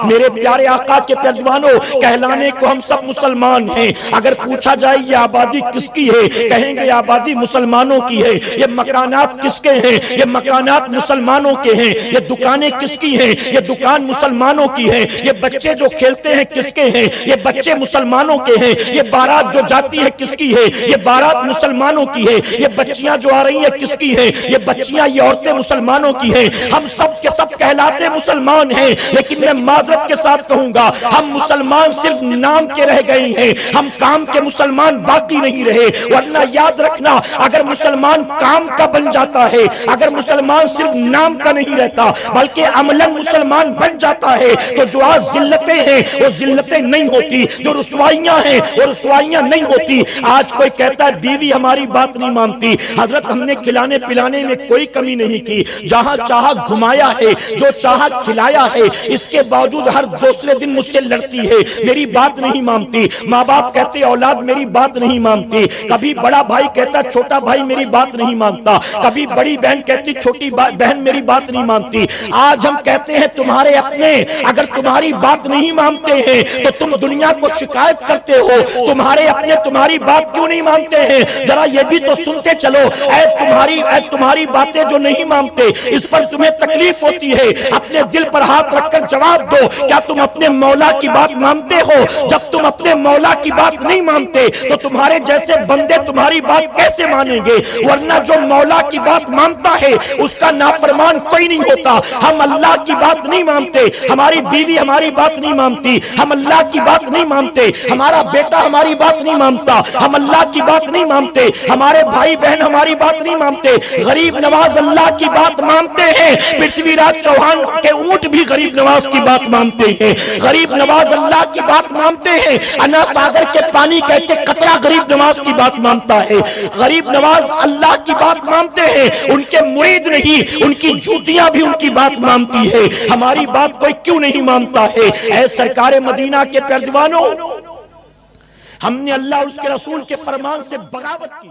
मेरे प्यारे आका के परवानों, कहलाने को हम सब मुसलमान हैं। अगर पूछा जाए ये आबादी किसकी है, कहेंगे आबादी मुसलमानों की है। ये मकानात किसके हैं, ये मकानात मुसलमानों के हैं। ये दुकानें किसकी हैं, ये दुकान मुसलमानों की है। ये बच्चे जो खेलते हैं किसके हैं, ये बच्चे मुसलमानों के हैं। ये बारात जो जाती है किसकी है, ये बारात मुसलमानों की है। ये बच्चियां जो आ रही है किसकी है, ये बच्चियां, ये औरतें मुसलमानों की हैं। हम सब के सब कहलाते मुसलमान हैं, लेकिन मैं माजरत के साथ कहूंगा हम मुसलमान सिर्फ नाम के रह गए हैं, हम काम के मुसलमान बाकी नहीं रहे। वरना याद रखना, अगर मुसलमान काम का बन जाता है, अगर मुसलमान सिर्फ नाम का नहीं रहता बल्कि अमलन मुसलमान बन जाता है, तो जो आज जिल्लतें हैं वो जिल्लतें नहीं होती, जो रुसवाइयां हैं वो रुसवाइयां नहीं होती। आज कोई कहता है बीवी हमारी बात नहीं मानती। हजरत हमने खिलाने पिलाने में कोई कमी नहीं की, जहां चाहा घुमाया है, जो चाहा खिलाया है। इसके बावजूद हर दूसरे दिन मुझसे लड़ती है, मेरी बात नहीं मानती। माँ बाप कहते औलाद मेरी बात नहीं मानती। कभी बड़ा भाई कहता छोटा भाई मेरी बात नहीं मानता, कभी बड़ी बहन कहती छोटी बहन मेरी बात नहीं मानती। आज हम कहते हैं तुम्हारे अपने अगर तुम्हारी बात नहीं मानते हैं तो तुम दुनिया को शिकायत करते हो, तुम्हारे अपने तुम्हारी बात क्यों नहीं मानते हैं? जरा ये भी तो सुनते चलो। ऐ तुम्हारी बातें जो नहीं मानते, इस पर तुम्हें तकलीफ होती है, अपने दिल पर हाथ रखकर जवाब दो, क्या तुम अपने मौला की बात मानते हो? जब तुम अपने मौला की बात नहीं मानते तो तुम्हारे जैसे बंदे तुम्हारी बात कैसे मानेंगे? वरना जो मौला की बात मानता है उसका नाफरमान कोई नहीं होता। हम अल्लाह की बात नहीं मानते, हमारी बीवी हमारी बात नहीं मानती, हम अल्लाह की बात नहीं मानते, हमारा बेटा हमारी बात नहीं मानता, हम अल्लाह की बात नहीं मानते, हमारे भाई बहन हमारी बात नहीं मानते। गरीब नवाज अल्लाह की बात मानते हैं, पृथ्वीराज चौहान के ऊंट भी गरीब नवाज की बात मानते हैं। गरीब नवाज अल्लाह की बात मानते हैं, अन्ना सागर के पानी कह के कतरा गरीब नवाज की बात मानता है। गरीब नवाज अल्लाह की बात मानते हैं, उनके मुरीद नहीं उनकी जूतियां भी उनकी बात मानती है। हमारी बात कोई क्यों नहीं मानता है? ऐ सरकारे मदीना के परवानों, हमने अल्लाह उसके रसूल के फरमान से बगावत की।